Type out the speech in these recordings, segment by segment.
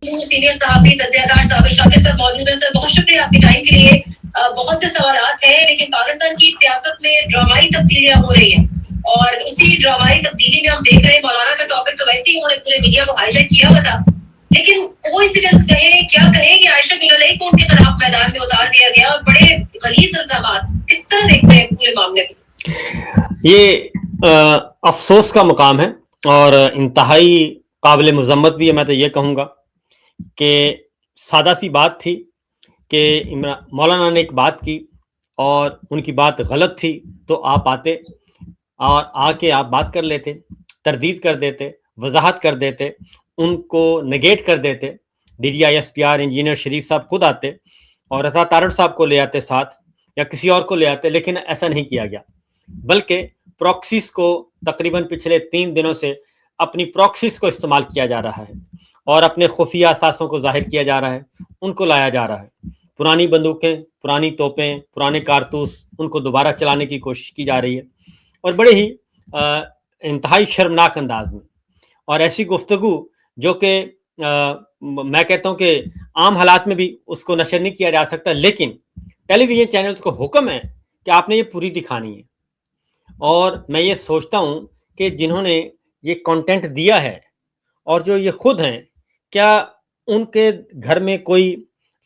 گفتگو سینئر صحافی تجزیہ کار صاحب اشراق کے ساتھ موجود ہیں. سر بہت شکریہ آپ کے ٹائم کے لیے. بہت سے سوالات ہیں لیکن پاکستان کی سیاست میں ڈرامائی تبدیلیاں ہو رہی ہیں اور اسی ڈرامائی تبدیلی میں ہم دیکھ رہے ہیں مولانا کا ٹاپک تو ویسے ہی انہوں نے پورے میڈیا کو ہائی جیک کیا ہوا تھا, لیکن وہ انسیڈنٹس کہیں کیا کہیں کہ عائشہ گلالئی کو ان کے خلاف میدان میں اتار دیا گیا اور بڑے غلیظ الزامات. کس طرح دیکھتے ہیں پورے معاملے کو؟ یہ افسوس کا مقام ہے اور انتہائی قابل مذمت بھی ہے. میں تو یہ کہوں گا کہ سادہ سی بات تھی کہ مولانا نے ایک بات کی اور ان کی بات غلط تھی تو آپ آتے اور آ کے آپ بات کر لیتے, تردید کر دیتے, وضاحت کر دیتے, ان کو نگیٹ کر دیتے. D D I S P R engineer Sharif sahib خود آتے اور رضا تارڑ صاحب کو لے آتے ساتھ یا کسی اور کو لے آتے, لیکن ایسا نہیں کیا گیا. بلکہ پراکسیز کو تقریباً پچھلے 3 دنوں سے اپنی پراکسیز کو استعمال کیا جا رہا ہے اور اپنے خفیہ اثاثوں کو ظاہر کیا جا رہا ہے, ان کو لایا جا رہا ہے. پرانی بندوقیں, پرانی توپیں, پرانے کارتوس, ان کو دوبارہ چلانے کی کوشش کی جا رہی ہے اور بڑے ہی انتہائی شرمناک انداز میں. اور ایسی گفتگو جو کہ میں کہتا ہوں کہ عام حالات میں بھی اس کو نشر نہیں کیا جا سکتا, لیکن ٹیلی ویژن چینلز کو حکم ہے کہ آپ نے یہ پوری دکھانی ہے. اور میں یہ سوچتا ہوں کہ جنہوں نے یہ کنٹینٹ دیا ہے اور جو یہ خود ہیں, کیا ان کے گھر میں کوئی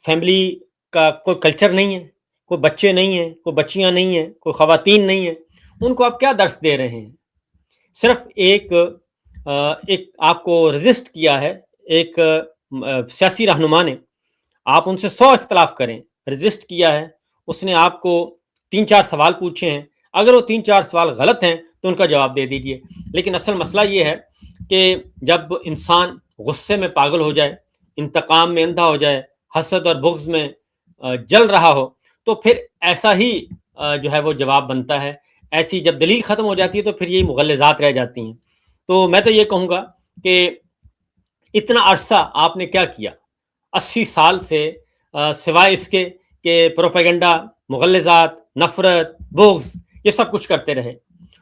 فیملی کا کوئی کلچر نہیں ہے, کوئی بچے نہیں ہیں, کوئی بچیاں نہیں ہیں, کوئی خواتین نہیں ہیں؟ ان کو آپ کیا درس دے رہے ہیں؟ صرف ایک آپ کو رجسٹ کیا ہے ایک سیاسی رہنما نے, آپ ان سے 100 اختلاف کریں, رجسٹ کیا ہے, اس نے آپ کو 3-4 سوال پوچھے ہیں, اگر وہ 3-4 سوال غلط ہیں تو ان کا جواب دے دیجئے. لیکن اصل مسئلہ یہ ہے کہ جب انسان غصے میں پاگل ہو جائے, انتقام میں اندھا ہو جائے, حسد اور بغض میں جل رہا ہو, تو پھر ایسا ہی جو ہے وہ جواب بنتا ہے. ایسی جب دلیل ختم ہو جاتی ہے تو پھر یہی مغلظات رہ جاتی ہیں. تو میں تو یہ کہوں گا کہ اتنا عرصہ آپ نے کیا کیا؟ 80 سال سے سوائے اس کے کہ پروپیگنڈا, مغلظات, نفرت, بغض, یہ سب کچھ کرتے رہے,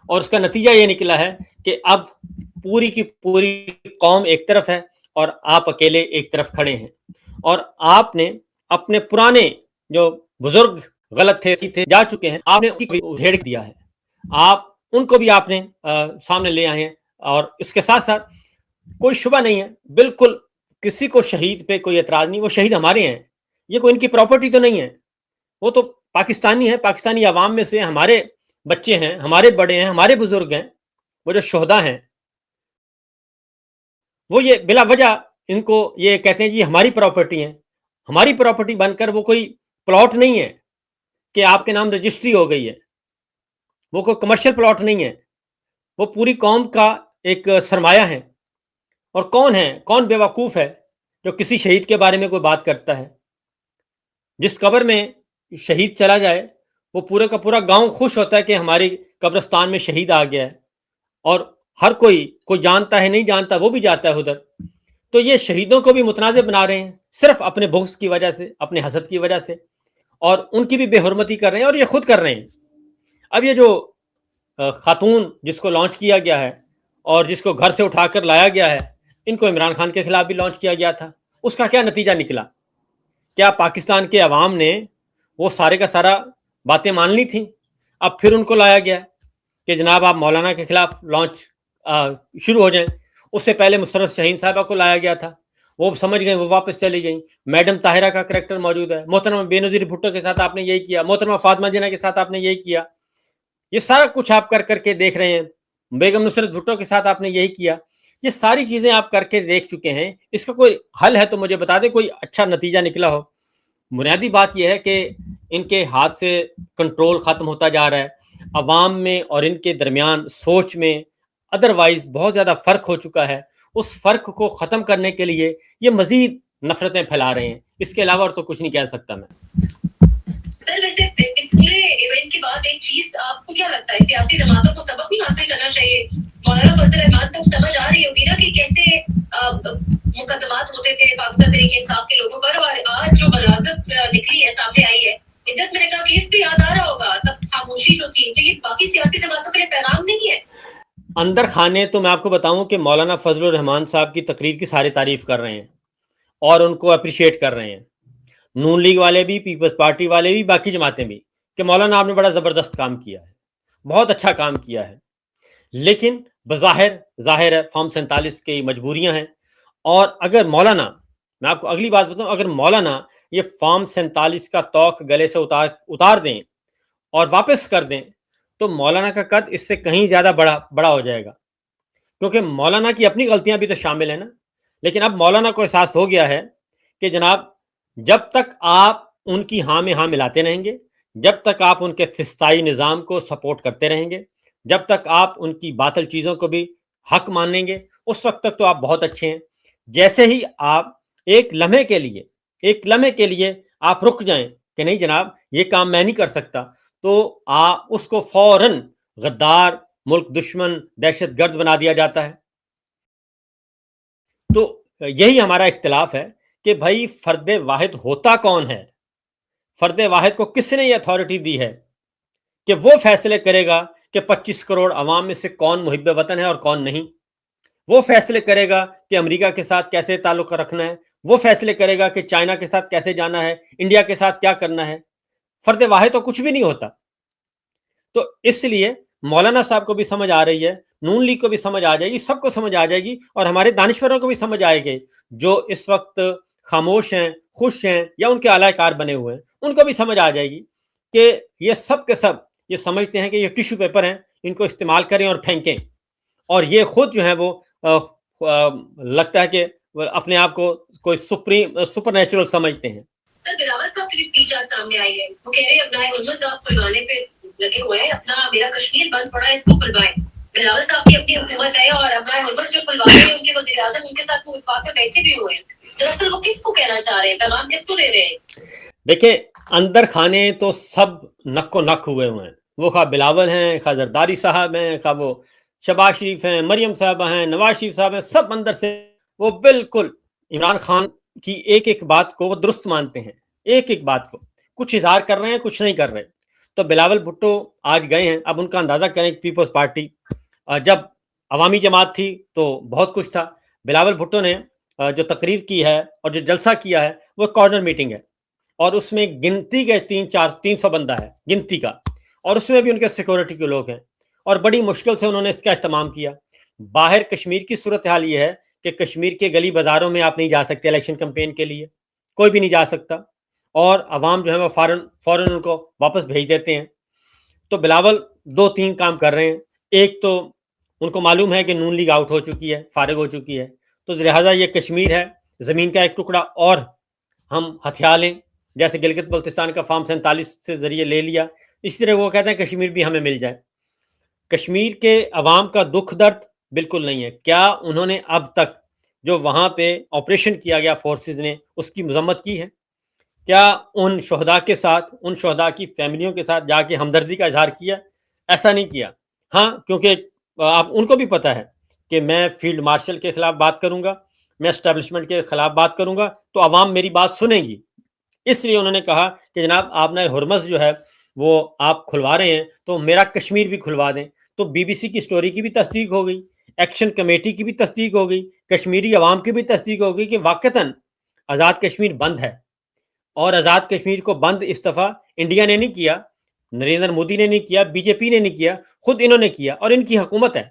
اور اس کا نتیجہ یہ نکلا ہے کہ اب پوری کی پوری قوم ایک طرف ہے اور آپ اکیلے ایک طرف کھڑے ہیں. اور آپ نے اپنے پرانے جو بزرگ غلط تھے جا چکے ہیں, آپ نے ان کو ادھیڑ دیا ہے, آپ ان کو بھی آپ نے سامنے لے آئے ہیں. اور اس کے ساتھ ساتھ کوئی شبہ نہیں ہے, بالکل کسی کو شہید پہ کوئی اعتراض نہیں, وہ شہید ہمارے ہیں, یہ کوئی ان کی پراپرٹی تو نہیں ہے, وہ تو پاکستانی ہے, پاکستانی عوام میں سے ہمارے بچے ہیں, ہمارے بڑے ہیں, ہمارے بزرگ ہیں, وہ جو شہداء ہیں وہ یہ بلا وجہ ان کو یہ کہتے ہیں جی ہماری پراپرٹی ہے. ہماری پراپرٹی بن کر وہ کوئی پلاٹ نہیں ہے کہ آپ کے نام رجسٹری ہو گئی ہے, وہ کوئی کمرشل پلاٹ نہیں ہے, وہ پوری قوم کا ایک سرمایہ ہے. اور کون ہے, کون بیوقوف ہے جو کسی شہید کے بارے میں کوئی بات کرتا ہے؟ جس قبر میں شہید چلا جائے وہ پورے کا پورا گاؤں خوش ہوتا ہے کہ ہماری قبرستان میں شہید آ گیا ہے, اور ہر کوئی جانتا ہے نہیں جانتا وہ بھی جاتا ہے ادھر. تو یہ شہیدوں کو بھی متنازع بنا رہے ہیں صرف اپنے بغض کی وجہ سے, اپنے حسد کی وجہ سے, اور ان کی بھی بے حرمتی کر رہے ہیں, اور یہ خود کر رہے ہیں. اب یہ جو خاتون جس کو لانچ کیا گیا ہے اور جس کو گھر سے اٹھا کر لایا گیا ہے, ان کو عمران خان کے خلاف بھی لانچ کیا گیا تھا, اس کا کیا نتیجہ نکلا؟ کیا پاکستان کے عوام نے وہ سارے کا سارا باتیں مان لی تھیں؟ اب پھر ان کو لایا گیا کہ جناب آپ مولانا کے خلاف لانچ شروع ہو جائیں. اس سے پہلے مسرت شاہین صاحبہ کو لایا گیا تھا, وہ سمجھ گئیں, وہ واپس چلی گئیں. میڈم طاہرہ کا کریکٹر موجود ہے, محترمہ بے نظیر بھٹو کے ساتھ آپ نے یہی کیا, محترمہ فاطمہ جناح کے ساتھ آپ نے یہی کیا. یہ سارا کچھ آپ کر کے دیکھ رہے ہیں. بیگم نصرت بھٹو کے ساتھ آپ نے یہی کیا. یہ ساری چیزیں آپ کر کے دیکھ چکے ہیں. اس کا کوئی حل ہے تو مجھے بتا دیں, کوئی اچھا نتیجہ نکلا ہو. بنیادی بات یہ ہے کہ ان کے ہاتھ سے کنٹرول ختم ہوتا جا رہا ہے. عوام میں اور ان کے درمیان سوچ میں ادروائز بہت زیادہ فرق ہو چکا ہے. اس فرق کو ختم کرنے کے لیے یہ مزید نفرتیں پھیلا رہے ہیں. اس کے علاوہ اور تو کچھ نہیں کہہ سکتا میں. سر ویسے اس پورے ایونٹ کے بعد ایک چیز آپ کو کیا لگتا ہے, سیاسی جماعتوں کو سبق بھی حاصل کرنا چاہیے؟ مولانا فضل الرحمان تو سمجھ آ رہی ہوگی نا کہ کیسے مقدمات ہوتے تھے پاکستان تحریک انصاف کے لوگوں پر, اور آج جو غلاظت نکلی ہے, سامنے آئی ہے, عدت میں نے کہا کیس بھی یاد آ رہا ہوگا, تب خاموشی جو تھی, تو یہ باقی سیاسی جماعتوں کے لیے پیغام نہیں ہے؟ اندر خانے تو میں آپ کو بتاؤں کہ مولانا فضل الرحمان صاحب کی تقریر کی ساری تعریف کر رہے ہیں, اور ان کو اپریشیٹ کر رہے ہیں، نون لیگ والے بھی، پیپلز پارٹی والے بھی، باقی جماعتیں بھی، کہ مولانا آپ نے بڑا زبردست کام کیا ہے، بہت اچھا کام کیا ہے. لیکن بظاہر ظاہر ہے فارم 47 کی مجبوریاں ہیں. اور اگر مولانا، میں آپ کو اگلی بات بتاؤں، اگر مولانا یہ فارم 47 کا توق گلے سے اتار دیں اور واپس کر دیں تو مولانا کا قد اس سے کہیں زیادہ بڑا ہو جائے گا، کیونکہ مولانا کی اپنی غلطیاں بھی تو شامل ہیں نا. لیکن اب مولانا کو احساس ہو گیا ہے کہ جناب جب تک آپ ان کی ہاں میں ہاں ملاتے رہیں گے، جب تک آپ ان کے فسطائی نظام کو سپورٹ کرتے رہیں گے، جب تک آپ ان کی باطل چیزوں کو بھی حق مانیں گے، اس وقت تک تو آپ بہت اچھے ہیں. جیسے ہی آپ ایک لمحے کے لیے آپ رک جائیں کہ نہیں جناب یہ کام میں نہیں کر سکتا، تو آپ اس کو فوراً غدار، ملک دشمن، دہشت گرد بنا دیا جاتا ہے. تو یہی ہمارا اختلاف ہے کہ بھائی فرد واحد ہوتا کون ہے؟ فرد واحد کو کس نے یہ اتھارٹی دی ہے کہ وہ فیصلے کرے گا کہ 25 کروڑ عوام میں سے کون محب وطن ہے اور کون نہیں؟ وہ فیصلے کرے گا کہ امریکہ کے ساتھ کیسے تعلق رکھنا ہے، وہ فیصلے کرے گا کہ چائنا کے ساتھ کیسے جانا ہے، انڈیا کے ساتھ کیا کرنا ہے. فرد واحد تو کچھ بھی نہیں ہوتا. تو اس لیے مولانا صاحب کو بھی سمجھ آ رہی ہے، نون لیگ کو بھی سمجھ آ جائے گی، سب کو سمجھ آ جائے گی، اور ہمارے دانشوروں کو بھی سمجھ آئے گی جو اس وقت خاموش ہیں، خوش ہیں، یا ان کے اعلی کار بنے ہوئے ہیں، ان کو بھی سمجھ آ جائے گی کہ یہ سب کے سب یہ سمجھتے ہیں کہ یہ ٹیشو پیپر ہیں، ان کو استعمال کریں اور پھینکیں. اور یہ خود جو ہے وہ لگتا ہے کہ اپنے آپ کو کوئی سپر نیچرل سمجھتے ہیں. سر بلاول صاحب کی اسپیچ آج سامنے آئی ہے، وہ کہہ رہے ہیں ابنائے حرمت صاحب کھلوانے پہ لگے ہوئے ہیں، اپنا میرا کشمیر بند پڑا ہے اس کو کھلوائیں. بلاول صاحب کی اپنی حکومت ہے اور ابنائے حرمت جو کھلوا رہے ہیں ان کے وزیر اعظم ان کے ساتھ وفاق میں بیٹھے بھی ہوئے ہیں. دراصل وہ کس کو کہنا چاہ رہے ہیں، پیغام کس کو دے رہے ہیں؟ دیکھیں اندر کھانے تو سب نک و نک ہوئے ہوئے ہیں، وہ خواہ بلاول ہیں، خواہ زرداری صاحب ہیں، خواہ وہ شہباز شریف ہیں، مریم صاحبہ ہیں، نواز شریف صاحب ہیں، سب اندر سے وہ بالکل عمران خان کی ایک ایک بات کو وہ درست مانتے ہیں، ایک ایک بات کو کچھ اظہار کر رہے ہیں، کچھ نہیں کر رہے. تو بلاول بھٹو آج گئے ہیں، اب ان کا اندازہ کریں پیپلز پارٹی جب عوامی جماعت تھی تو بہت کچھ تھا. بلاول بھٹو نے جو تقریر کی ہے اور جو جلسہ کیا ہے وہ کارنر میٹنگ ہے، اور اس میں گنتی کے 300 بندہ ہے گنتی کا، اور اس میں بھی ان کے سیکورٹی کے لوگ ہیں، اور بڑی مشکل سے انہوں نے اس کا اہتمام کیا. باہر کشمیر کی صورتحال یہ ہے کہ کشمیر کے گلی بازاروں میں آپ نہیں جا سکتے الیکشن کمپین کے لیے، کوئی بھی نہیں جا سکتا، اور عوام جو ہے وہ فوراً ان کو واپس بھیج دیتے ہیں. تو بلاول 2-3 کام کر رہے ہیں. ایک تو ان کو معلوم ہے کہ نون لیگ آؤٹ ہو چکی ہے، فارغ ہو چکی ہے، تو لہٰذا یہ کشمیر ہے، زمین کا ایک ٹکڑا اور ہم ہتھیار لیں، جیسے گلگت بلتستان کا فارم 47 سے ذریعے لے لیا، اس طرح وہ کہتے ہیں کشمیر بھی ہمیں مل جائے. کشمیر کے عوام کا دکھ درد بالکل نہیں ہے. کیا انہوں نے اب تک جو وہاں پہ آپریشن کیا گیا فورسز نے اس کی مذمت کی ہے؟ کیا ان شہداء کے ساتھ، ان شہداء کی فیملیوں کے ساتھ جا کے ہمدردی کا اظہار کیا؟ ایسا نہیں کیا. ہاں کیونکہ آپ ان کو بھی پتہ ہے کہ میں فیلڈ مارشل کے خلاف بات کروں گا، میں اسٹیبلشمنٹ کے خلاف بات کروں گا تو عوام میری بات سنیں گی. اس لیے انہوں نے کہا کہ جناب آپ نے ہرمز جو ہے وہ آپ کھلوا رہے ہیں تو میرا کشمیر بھی کھلوا دیں. تو بی بی سی کی سٹوری کی بھی تصدیق ہو گئی، ایکشن کمیٹی کی بھی تصدیق ہو گئی، کشمیری عوام کی بھی تصدیق ہو گئی کہ واقعتاً آزاد کشمیر بند ہے. اور آزاد کشمیر کو بند اس دفعہ انڈیا نے نہیں کیا، نریندر مودی نے نہیں کیا، بی جے پی نے نہیں کیا، خود انہوں نے کیا، اور ان کی حکومت ہے.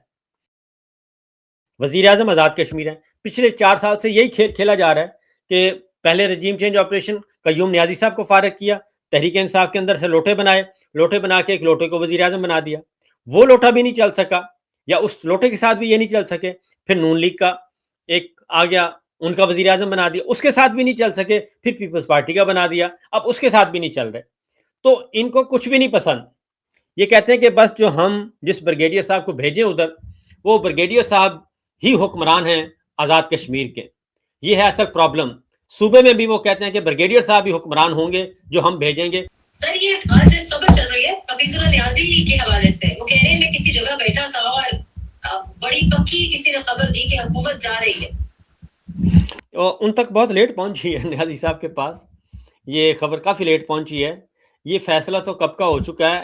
وزیر اعظم آزاد کشمیر ہے. پچھلے 4 سال سے یہی کھیل کھیلا جا رہا ہے کہ پہلے رجیم چینج آپریشن قیوم نیازی صاحب کو فارغ کیا، تحریک انصاف کے اندر سے لوٹے بنائے، لوٹے بنا کے ایک لوٹے کو وزیر اعظم بنا دیا، وہ لوٹا بھی نہیں چل سکا، یا اس لوٹے کے ساتھ بھی یہ نہیں چل سکے. پھر نون لیگ کا ایک آ گیا، ان کا وزیر اعظم بنا دیا، اس کے ساتھ بھی نہیں چل سکے، پھر پیپلز پارٹی کا بنا دیا، اب اس کے ساتھ بھی نہیں چل رہے. تو ان کو کچھ بھی نہیں پسند. یہ کہتے ہیں کہ بس جو ہم جس بریگیڈیئر صاحب کو بھیجیں ادھر، وہ بریگیڈیئر صاحب ہی حکمران ہیں آزاد کشمیر کے. یہ ہے اصل پرابلم. صوبے میں بھی وہ کہتے ہیں کہ بریگیڈیئر صاحب ہی حکمران ہوں گے جو ہم بھیجیں گے. سر یہ آج خبر چل رہی ہے حفیظ اللہ نیازی کے حوالے سے، وہ کہہ رہے ہیں میں کسی جگہ بیٹھا تھا اور بڑی پکی کسی نے خبر دی کہ حکومت جا رہی ہے. ان تک بہت لیٹ پہنچی ہے نیازی صاحب کے پاس، یہ خبر کافی لیٹ پہنچی ہے. یہ فیصلہ تو کب کا ہو چکا ہے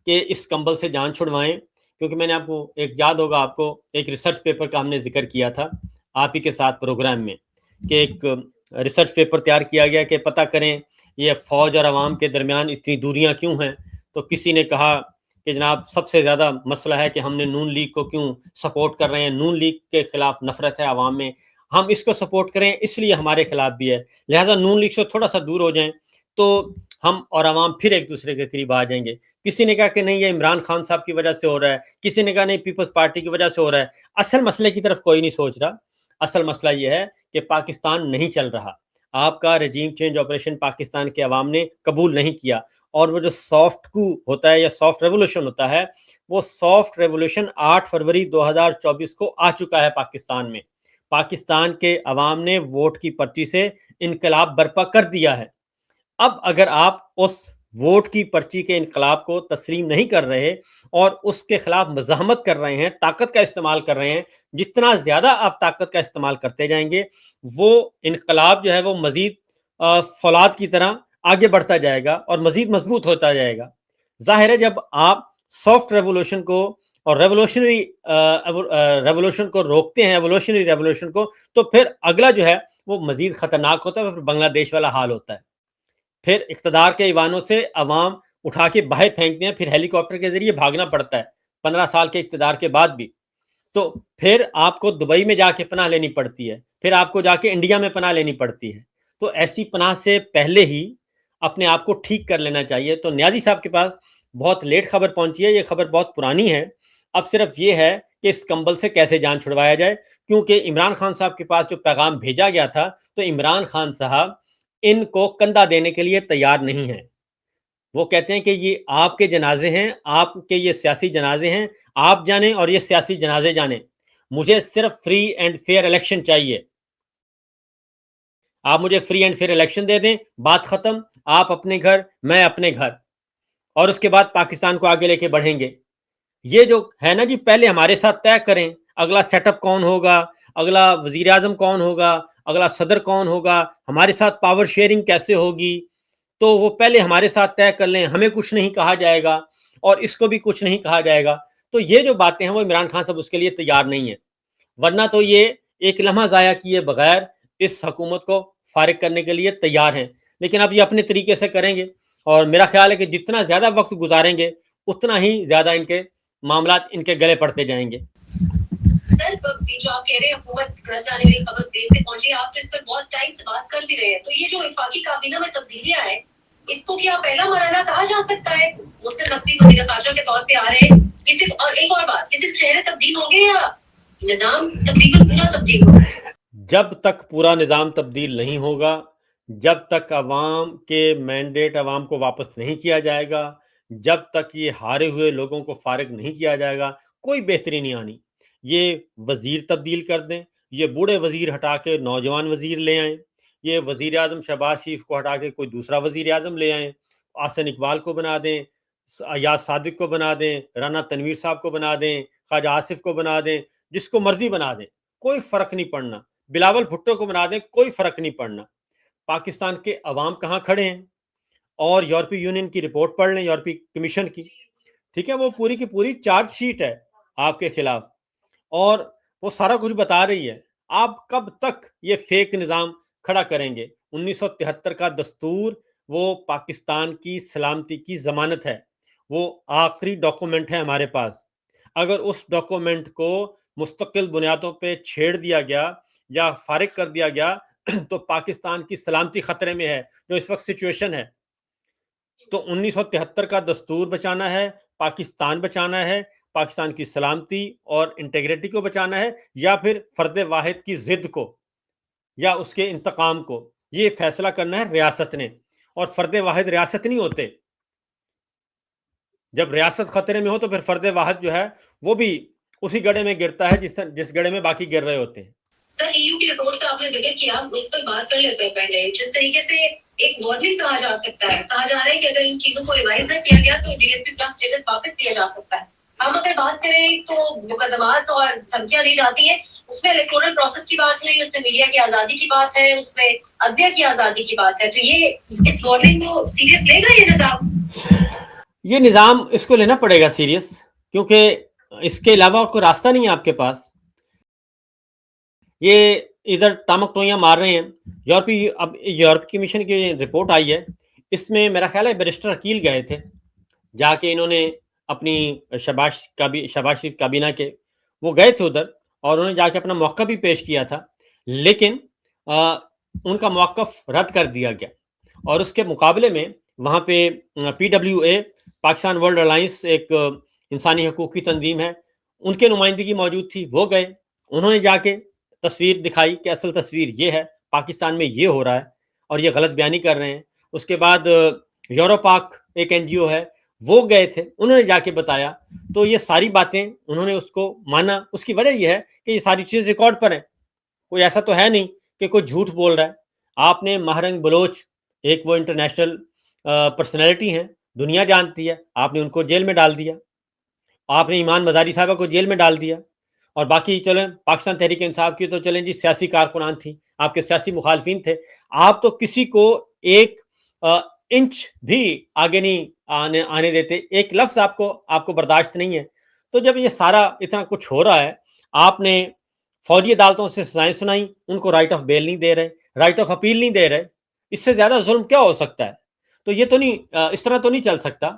کہ اس کمبل سے جان چھڑوائیں، کیونکہ میں نے آپ کو ایک یاد ہوگا، آپ کو ایک ریسرچ پیپر کا ہم نے ذکر کیا تھا آپ ہی کے ساتھ پروگرام میں، کہ ایک ریسرچ پیپر تیار کیا گیا کہ پتہ کریں یہ فوج اور عوام کے درمیان اتنی دوریاں کیوں ہیں. تو کسی نے کہا کہ جناب سب سے زیادہ مسئلہ ہے کہ ہم نے نون لیگ کو کیوں سپورٹ کر رہے ہیں, نون لیگ کے خلاف نفرت ہے عوام میں, ہم اس کو سپورٹ کریں اس لیے ہمارے خلاف بھی ہے, لہذا نون لیگ سے تھوڑا سا دور ہو جائیں تو ہم اور عوام پھر ایک دوسرے کے قریب آ جائیں گے. کسی نے کہا کہ نہیں یہ عمران خان صاحب کی وجہ سے ہو رہا ہے, کسی نے کہا نہیں پیپلز پارٹی کی وجہ سے ہو رہا ہے. اصل مسئلے کی طرف کوئی نہیں سوچ رہا. اصل مسئلہ یہ ہے کہ پاکستان نہیں چل رہا, آپ کا رجیم چینج آپریشن پاکستان کے عوام نے قبول نہیں کیا, اور وہ جو سافٹ کو ہوتا ہے یا سافٹ ریولوشن ہوتا ہے, وہ سافٹ ریولوشن 8 فروری 2024 کو آ چکا ہے پاکستان میں. پاکستان کے عوام نے ووٹ کی پرچی سے انقلاب برپا کر دیا ہے. اب اگر آپ اس ووٹ کی پرچی کے انقلاب کو تسلیم نہیں کر رہے اور اس کے خلاف مزاحمت کر رہے ہیں, طاقت کا استعمال کر رہے ہیں, جتنا زیادہ آپ طاقت کا استعمال کرتے جائیں گے وہ انقلاب جو ہے وہ مزید فولاد کی طرح آگے بڑھتا جائے گا اور مزید مضبوط ہوتا جائے گا. ظاہر ہے جب آپ سافٹ ریولوشن کو اور ریولوشن کو روکتے ہیں, ایوولوشنری ریولوشن کو, تو پھر اگلا جو ہے وہ مزید خطرناک ہوتا ہے, پھر بنگلہ دیش والا حال ہوتا ہے. پھر اقتدار کے ایوانوں سے عوام اٹھا کے باہر پھینکتے ہیں, پھر ہیلی کاپٹر کے ذریعے بھاگنا پڑتا ہے 15 سال کے اقتدار کے بعد بھی. تو پھر آپ کو دبئی میں جا کے پناہ لینی پڑتی ہے, پھر آپ کو جا کے انڈیا میں پناہ لینی پڑتی ہے. تو ایسی پناہ سے پہلے ہی اپنے آپ کو ٹھیک کر لینا چاہیے. تو نیازی صاحب کے پاس بہت لیٹ خبر پہنچی ہے, یہ خبر بہت پرانی ہے. اب صرف یہ ہے کہ اس کمبل سے کیسے جان چھڑوایا جائے, کیونکہ عمران خان صاحب کے پاس جو پیغام بھیجا گیا تھا تو عمران خان صاحب ان کو کندھا دینے کے لیے تیار نہیں ہیں. وہ کہتے ہیں کہ یہ آپ کے جنازے ہیں, آپ کے یہ سیاسی جنازے ہیں, آپ جانیں اور یہ سیاسی جنازے جانیں, مجھے صرف فری اینڈ فیئر الیکشن چاہیے. آپ مجھے فری اینڈ فیئر الیکشن دے دیں, بات ختم, آپ اپنے گھر میں اپنے گھر, اور اس کے بعد پاکستان کو آگے لے کے بڑھیں گے. یہ جو ہے نا جی, پہلے ہمارے ساتھ طے کریں اگلا سیٹ اپ کون ہوگا, اگلا وزیر اعظم کون ہوگا, اگلا صدر کون ہوگا, ہمارے ساتھ پاور شیئرنگ کیسے ہوگی, تو وہ پہلے ہمارے ساتھ طے کر لیں, ہمیں کچھ نہیں کہا جائے گا اور اس کو بھی کچھ نہیں کہا جائے گا. تو یہ جو باتیں ہیں وہ عمران خان صاحب اس کے لیے تیار نہیں ہیں, ورنہ تو یہ ایک لمحہ ضائع کیے بغیر اس حکومت کو فارغ کرنے کے لیے تیار ہیں. لیکن اب یہ اپنے طریقے سے کریں گے, اور میرا خیال ہے کہ جتنا زیادہ وقت گزاریں گے اتنا ہی زیادہ ان کے معاملات ان کے گلے پڑتے جائیں گے. سر جو آپ کہہ رہے ہیں حکومت گھر جانے والی خبر دیر سے پہنچی, آپ تو اس پر بہت ٹائم سے بات کر بھی رہے ہیں, تو یہ جو وفاقی کابینہ میں تبدیلیاں ہیں اس کو کیا پہلا مرحلہ کہا جا سکتا ہے؟ مسلم نقوی وزیر خارجہ کے طور پہ آ رہے ہیں, اور ایک اور بات, صرف چہرے تبدیل ہوں گے یا نظام تقریباً پورا تبدیل ہوگا؟ جب تک پورا نظام تبدیل نہیں ہوگا, جب تک عوام کے مینڈیٹ عوام کو واپس نہیں کیا جائے گا, جب تک یہ ہارے ہوئے لوگوں کو فارغ نہیں کیا جائے گا, کوئی بہتری نہیں آنی. یہ وزیر تبدیل کر دیں, یہ بوڑھے وزیر ہٹا کے نوجوان وزیر لے آئیں, یہ وزیر اعظم شہباز شریف کو ہٹا کے کوئی دوسرا وزیر اعظم لے آئیں, احسن اقبال کو بنا دیں, ایاز صادق کو بنا دیں, رانا تنویر صاحب کو بنا دیں, خواجہ آصف کو بنا دیں, جس کو مرضی بنا دیں, کوئی فرق نہیں پڑنا. بلاول بھٹو کو بنا دیں, کوئی فرق نہیں پڑنا. پاکستان کے عوام کہاں کھڑے ہیں, اور یورپی یونین کی رپورٹ پڑھ لیں, یورپی کمیشن کی, ٹھیک ہے, وہ پوری کی پوری چارج شیٹ ہے آپ کے خلاف, اور وہ سارا کچھ بتا رہی ہے. آپ کب تک یہ فیک نظام کھڑا کریں گے؟ 1973 کا دستور وہ پاکستان کی سلامتی کی ضمانت ہے, وہ آخری ڈاکومنٹ ہے ہمارے پاس. اگر اس ڈاکومنٹ کو مستقل بنیادوں پہ چھیڑ دیا گیا یا فارغ کر دیا گیا تو پاکستان کی سلامتی خطرے میں ہے, جو اس وقت سچویشن ہے. تو 1973 کا دستور بچانا ہے, پاکستان بچانا ہے, پاکستان کی سلامتی اور انٹیگریٹی کو بچانا ہے, یا پھر فرد واحد کی ضد کو یا اس کے انتقام کو, یہ فیصلہ کرنا ہے ریاست نے. اور فرد واحد ریاست نہیں ہوتے. جب ریاست خطرے میں ہو تو پھر فرد واحد جو ہے وہ بھی اسی گڑھے میں گرتا ہے جس گڑھے میں باقی گر رہے ہوتے ہیں. سر ای یو کی رپورٹ کا آپ نے ذکر کیا, اس پر بات کر لیتے ہیں پہلے. جس طریقے سے ایک وارننگ کہا جا سکتا ہے, کہا جا رہا ہے کہ اگر ان چیزوں کو ریوائز نہ کیا گیا تو جی ایس پی پلس اسٹیٹس واپس دیا جا سکتا ہے. ہم اگر بات کریں تو مقدمات اور دھمکیاں دی جاتی ہیں, اس میں الیکٹورل پروسیس کی بات ہوئی, اس میں میڈیا کی آزادی کی بات ہے, اس میں عدلیہ کی آزادی کی بات ہے. تو یہ اس وارننگ کو سیریس لے گا یہ نظام؟ یہ نظام اس کو لینا پڑے گا سیریس, کیونکہ اس کے علاوہ کوئی راستہ نہیں ہے آپ کے پاس. یہ ادھر ٹامک ٹوئیاں مار رہے ہیں. اب یورپی کمیشن کی رپورٹ آئی ہے, اس میں میرا خیال ہے بیرسٹر عقیل گئے تھے, جا کے انہوں نے اپنی شہباز شریف کابینہ کے وہ گئے تھے ادھر, اور انہوں نے جا کے اپنا موقف بھی پیش کیا تھا, لیکن ان کا موقف رد کر دیا گیا. اور اس کے مقابلے میں وہاں پہ PWA پاکستان ورلڈ الائنس ایک انسانی حقوق کی تنظیم ہے, ان کے نمائندگی موجود تھی, وہ گئے, انہوں نے جا کے تصویر دکھائی کہ اصل تصویر یہ ہے, پاکستان میں یہ ہو رہا ہے اور یہ غلط بیانی کر رہے ہیں. اس کے بعد یوروپاک ایک NGO ہے, وہ گئے تھے, انہوں نے جا کے بتایا. تو یہ ساری باتیں انہوں نے اس کو مانا. اس کی وجہ یہ ہے کہ یہ ساری چیز ریکارڈ پر ہیں, کوئی ایسا تو ہے نہیں کہ کوئی جھوٹ بول رہا ہے. آپ نے ماہرنگ بلوچ, ایک وہ انٹرنیشنل پرسنالٹی ہیں, دنیا جانتی ہے, آپ نے ان کو جیل میں ڈال دیا. آپ نے ایمان مزاری صاحبہ کو جیل میں ڈال دیا. اور باقی چلیں پاکستان تحریک انصاف کی تو چلیں جی سیاسی کارکنان تھی, آپ کے سیاسی مخالفین تھے, آپ تو کسی کو ایک انچ بھی آگے نہیں آنے دیتے, ایک لفظ آپ کو برداشت نہیں ہے. تو جب یہ سارا اتنا کچھ ہو رہا ہے, آپ نے فوجی عدالتوں سے سزائیں سنائیں, ان کو رائٹ آف بیل نہیں دے رہے, رائٹ آف اپیل نہیں دے رہے, اس سے زیادہ ظلم کیا ہو سکتا ہے؟ تو یہ تو نہیں, اس طرح تو نہیں چل سکتا.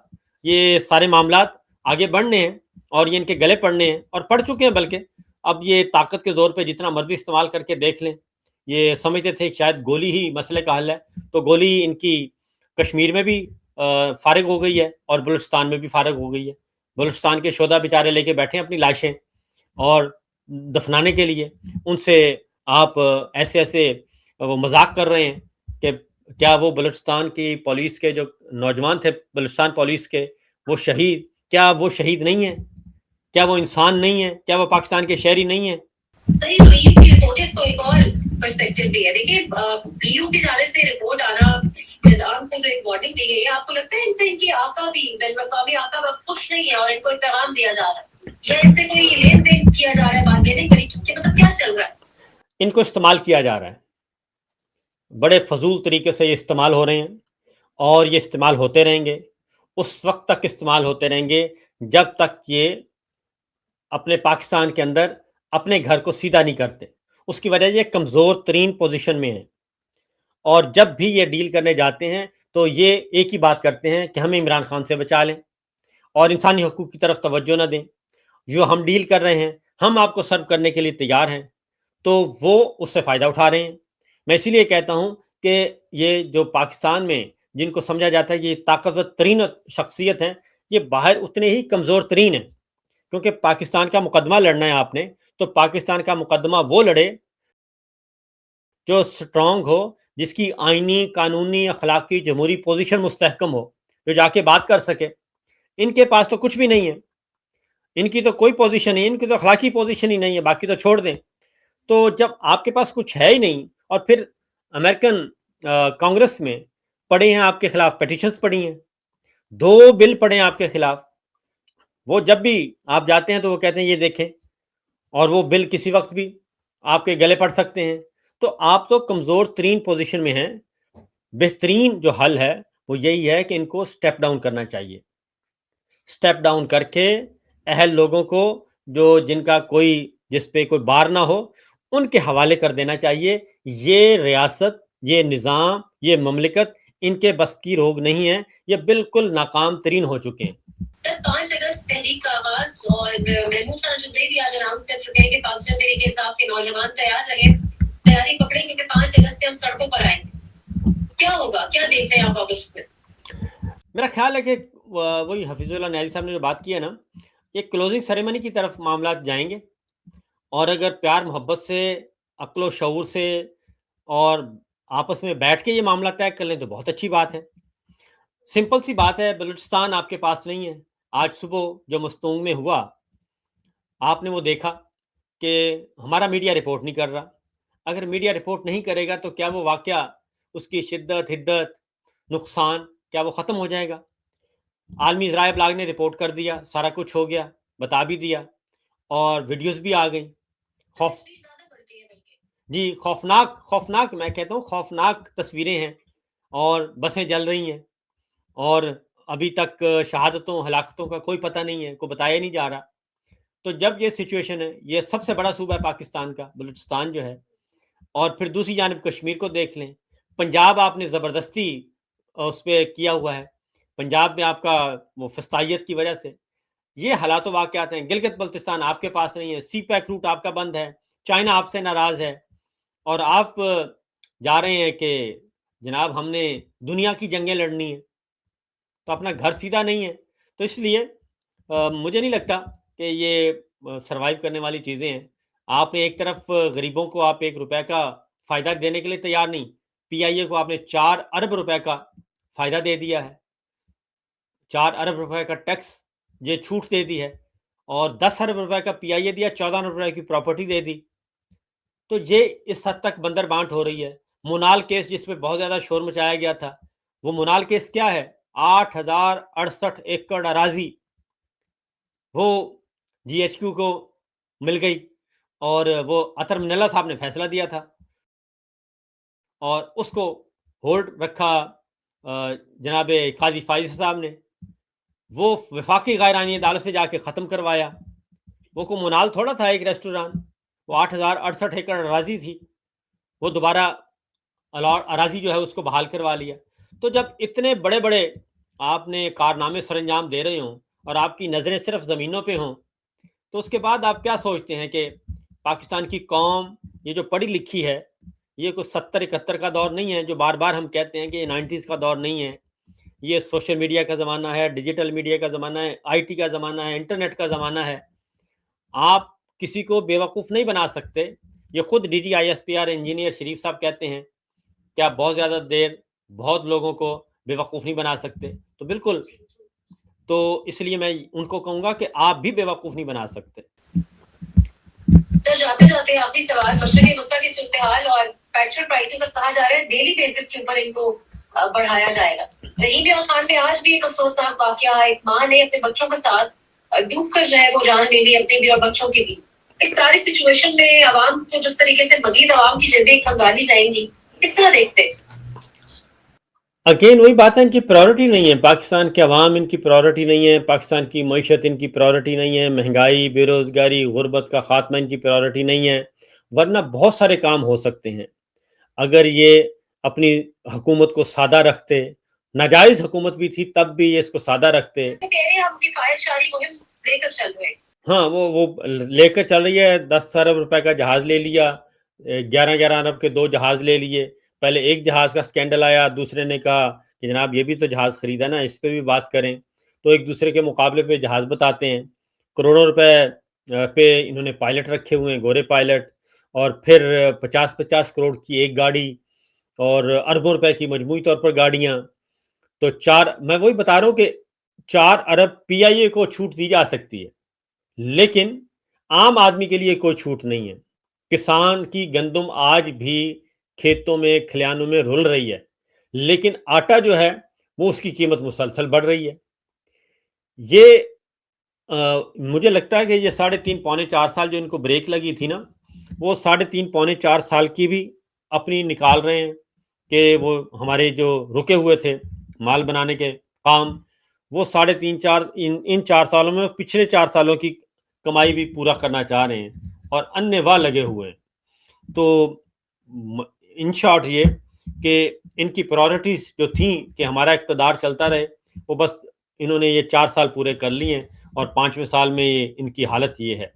یہ سارے معاملات آگے بڑھنے ہیں اور یہ ان کے گلے پڑنے ہیں, اور پڑ چکے ہیں. بلکہ اب یہ طاقت کے زور پہ جتنا مرضی استعمال کر کے دیکھ لیں. یہ سمجھتے تھے شاید گولی ہی مسئلے کا حل ہے, تو گولی ان کی کشمیر میں بھی فارغ ہو گئی ہے اور بلوچستان میں بھی فارغ ہو گئی ہے. بلوچستان کے شہدا بیچارے لے کے بیٹھے ہیں اپنی لاشیں اور دفنانے کے لیے. ان سے آپ ایسے وہ مذاق کر رہے ہیں کہ کیا وہ بلوچستان کی پولیس کے جو نوجوان تھے, بلوچستان پولیس کے, وہ شہید, کیا وہ شہید نہیں ہیں؟ کیا وہ انسان نہیں ہے؟ کیا وہ پاکستان کے شہری نہیں ہیں؟ صحیح. تو یہ کی رپورٹ ہے, اس کو ایک اور پرسپیکٹو بھی ہے. دیکھیے PU کی جانب سے رپورٹ آنا, نظام کو جو ایک وارننگ دی گئی ہے, آپ کو لگتا ہے ان سے ان کی آقا بھی بین الاقوامی آقا اب خوش نہیں ہے اور ان کو ایک پیغام دیا جا رہا ہے, یا ان سے کوئی لین دین کیا جا رہا ہے, بات یہ نہیں کری کہ مطلب کیا چل رہا ہے؟ ان کو استعمال کیا جا رہا ہے, بڑے فضول طریقے سے یہ استعمال ہو رہے ہیں, اور یہ استعمال ہوتے رہیں گے. اس وقت تک استعمال ہوتے رہیں گے جب تک یہ اپنے پاکستان کے اندر اپنے گھر کو سیدھا نہیں کرتے. اس کی وجہ یہ کمزور ترین پوزیشن میں ہے, اور جب بھی یہ ڈیل کرنے جاتے ہیں تو یہ ایک ہی بات کرتے ہیں کہ ہمیں عمران خان سے بچا لیں اور انسانی حقوق کی طرف توجہ نہ دیں. جو ہم ڈیل کر رہے ہیں, ہم آپ کو سرو کرنے کے لیے تیار ہیں, تو وہ اس سے فائدہ اٹھا رہے ہیں. میں اسی لیے کہتا ہوں کہ یہ جو پاکستان میں جن کو سمجھا جاتا ہے یہ طاقتور ترین شخصیت ہیں, یہ باہر اتنے ہی کمزور ترین ہیں. کیونکہ پاکستان کا مقدمہ لڑنا ہے آپ نے, تو پاکستان کا مقدمہ وہ لڑے جو سٹرونگ ہو, جس کی آئینی, قانونی, اخلاقی, جمہوری پوزیشن مستحکم ہو, جو جا کے بات کر سکے. ان کے پاس تو کچھ بھی نہیں ہے, ان کی تو کوئی پوزیشن نہیں, ان کی تو اخلاقی پوزیشن ہی نہیں ہے, باقی تو چھوڑ دیں. تو جب آپ کے پاس کچھ ہے ہی نہیں, اور پھر امریکن کانگریس میں پڑے ہیں آپ کے خلاف پیٹیشنز پڑی ہیں, 2 بل پڑے ہیں آپ کے خلاف, وہ جب بھی آپ جاتے ہیں تو وہ کہتے ہیں یہ دیکھیں, اور وہ بل کسی وقت بھی آپ کے گلے پڑ سکتے ہیں. تو آپ تو کمزور ترین پوزیشن میں ہیں. بہترین جو حل ہے وہ یہی ہے کہ ان کو سٹیپ ڈاؤن کرنا چاہیے. سٹیپ ڈاؤن کر کے اہل لوگوں کو, جو جن کا کوئی, جس پہ کوئی بار نہ ہو, ان کے حوالے کر دینا چاہیے. یہ ریاست, یہ نظام, یہ مملکت ان کے بس کی روگ نہیں ہے, یہ بالکل ناکام ترین ہو چکے ہیں. سر 5 اگست تحریک کا آغاز, اور محمود خان رضوی بھی آج اناؤنس کر چکے ہیں کہ پاکستان تحریک انصاف کے نوجوان تیار رہیں, تیاری پکڑیں, کیونکہ 5 اگست سے ہم سڑکوں پر آئیں گے. کیا ہوگا, کیا دیکھ رہے ہیں آپ اگست میں؟ میرا خیال ہے کہ وہی حفیظ اللہ نیازی صاحب نے جو بات کی ہے نا, یہ کلوزنگ سیریمنی کی طرف معاملات جائیں گے, اور اگر پیار محبت سے, عقل و شعور سے, اور آپس میں بیٹھ کے یہ معاملہ طے کر لیں تو بہت اچھی بات ہے. سمپل سی بات ہے, بلوچستان آپ کے پاس نہیں ہے. آج صبح جو مستونگ میں ہوا, آپ نے وہ دیکھا کہ ہمارا میڈیا رپورٹ نہیں کر رہا. اگر میڈیا رپورٹ نہیں کرے گا تو کیا وہ واقعہ, اس کی شدت, حدت, نقصان, کیا وہ ختم ہو جائے گا؟ عالمی ذرائع ابلاغ نے رپورٹ کر دیا, سارا کچھ ہو گیا, بتا بھی دیا, اور ویڈیوز بھی آ گئیں. جی خوفناک میں کہتا ہوں خوفناک تصویریں ہیں, اور بسیں جل رہی ہیں, اور ابھی تک شہادتوں, ہلاکتوں کا کوئی پتہ نہیں ہے, کوئی بتایا نہیں جا رہا. تو جب یہ سچویشن ہے, یہ سب سے بڑا صوبہ ہے پاکستان کا, بلوچستان جو ہے, اور پھر دوسری جانب کشمیر کو دیکھ لیں، پنجاب آپ نے زبردستی اس پہ کیا ہوا ہے، پنجاب میں آپ کا وہ فسطائیت کی وجہ سے یہ حالات و واقعات ہیں. گلگت بلتستان آپ کے پاس نہیں ہے، سی پیک روٹ آپ کا بند ہے، چائنا آپ سے ناراض ہے، اور آپ جا رہے ہیں کہ جناب ہم نے دنیا کی جنگیں لڑنی ہیں، تو اپنا گھر سیدھا نہیں ہے. تو اس لیے مجھے نہیں لگتا کہ یہ سروائیو کرنے والی چیزیں ہیں. آپ نے ایک طرف غریبوں کو آپ 1 روپے کا فائدہ دینے کے لیے تیار نہیں، پی آئی اے کو آپ نے 4 ارب روپے کا فائدہ دے دیا ہے، 4 ارب روپے کا ٹیکس یہ چھوٹ دے دی ہے، اور 10 ارب روپے کا پی آئی اے دیا، 14 ارب روپے کی پراپرٹی دے دی. تو یہ اس حد تک بندر بانٹ ہو رہی ہے. مونال کیس جس پہ بہت زیادہ شور مچایا گیا تھا، وہ مونال کیس کیا ہے؟ 8,068 ایکڑ اراضی وہ جی ایچ کیو کو مل گئی، اور وہ عطر من اللہ صاحب نے فیصلہ دیا تھا اور اس کو ہولڈ رکھا جناب قاضی فائز صاحب نے. وہ وفاقی غیر آئینی عدالت سے جا کے ختم کروایا. وہ کو منال تھوڑا تھا ایک ریسٹوران، وہ 8,068 ایکڑ اراضی تھی، وہ دوبارہ اراضی جو ہے اس کو بحال کروا لیا. تو جب اتنے بڑے بڑے آپ نے کارنامے سر انجام دے رہے ہوں اور آپ کی نظریں صرف زمینوں پہ ہوں، تو اس کے بعد آپ کیا سوچتے ہیں کہ پاکستان کی قوم یہ جو پڑھی لکھی ہے، یہ کوئی 70-71 کا دور نہیں ہے جو بار بار ہم کہتے ہیں کہ یہ 90s کا دور نہیں ہے. یہ سوشل میڈیا کا زمانہ ہے، ڈیجیٹل میڈیا کا زمانہ ہے، آئی ٹی کا زمانہ ہے، انٹرنیٹ کا زمانہ ہے. آپ کسی کو بے وقوف نہیں بنا سکتے. یہ خود D G I S P R engineer Sharif sahib کہتے ہیں کہ آپ بہت زیادہ دیر بہت لوگوں کو بے وقوف نہیں بنا سکتے. تو بالکل، تو اس لیے میں ان کو کہوں گا کہ آپ بھی بے وقوف نہیں بنا سکتے. سر جاتے جاتے آخری سوال، مشرقی وسطیٰ کی صورتحال اور پیٹرول پرائسز اب کہا جا رہا ہے ڈیلی بیسس کے اوپر ان کو بڑھایا جائے گا. رحیم بیاں خان میں آج بھی ایک افسوسناک واقعہ، ایک ماں نے اپنے بچوں کے ساتھ ڈوب کر جو ہے وہ جان لے لی، اپنے بھی اور بچوں کی بھی. اس ساری سچویشن میں عوام کو جس طریقے سے مزید عوام کی جیبیں کھنگالی جائیں گی، کس طرح دیکھتے ہیں؟ اگین وہی بات ہے، ان کی پرائورٹی نہیں ہے. پاکستان کے عوام ان کی پرائورٹی نہیں ہے، پاکستان کی معیشت ان کی پرائورٹی نہیں ہے، مہنگائی، بے روزگاری، غربت کا خاتمہ ان کی پرائورٹی نہیں ہے. ورنہ بہت سارے کام ہو سکتے ہیں اگر یہ اپنی حکومت کو سادہ رکھتے. ناجائز حکومت بھی تھی تب بھی یہ اس کو سادہ رکھتے. ہم کفایت شاری مہم لے کر چل رہے ہیں. ہاں، وہ لے کر چل رہی ہے. 10 ارب روپے کا جہاز لے لیا، 11 ارب کے 2 جہاز لے لیے. پہلے ایک جہاز کا سکینڈل آیا، دوسرے نے کہا کہ جناب یہ بھی تو جہاز خریدا نا، اس پہ بھی بات کریں. تو ایک دوسرے کے مقابلے پہ جہاز بتاتے ہیں. کروڑوں روپے پہ انہوں نے پائلٹ رکھے ہوئے ہیں، گورے پائلٹ، اور پھر 50 کروڑ کی ایک گاڑی اور اربوں روپے کی مجموعی طور پر گاڑیاں. تو میں وہی بتا رہا ہوں کہ 4 ارب پی آئی اے کو چھوٹ دی جا سکتی ہے، لیکن عام آدمی کے لیے کوئی چھوٹ نہیں ہے. کسان کی گندم آج بھی کھیتوں میں کھلیانوں میں رول رہی ہے، لیکن آٹا جو ہے وہ اس کی قیمت مسلسل بڑھ رہی ہے. یہ مجھے لگتا ہے کہ یہ 3.5 پونے 4 سال جو ان کو بریک لگی تھی نا، وہ 3.5 پونے 4 سال کی بھی اپنی نکال رہے ہیں کہ وہ ہمارے جو رکے ہوئے تھے مال بنانے کے کام، وہ 3.5 ان 4 سالوں میں پچھلے 4 سالوں کی کمائی بھی پورا کرنا چاہ رہے ہیں اور انیہ واہ لگے ہوئے ہیں. تو ان شارٹ یہ کہ ان کی پرائورٹیز جو تھیں کہ ہمارا اقتدار چلتا رہے، وہ بس انہوں نے یہ 4 سال پورے کر لیے ہیں، اور 5ویں سال میں ان کی حالت یہ ہے.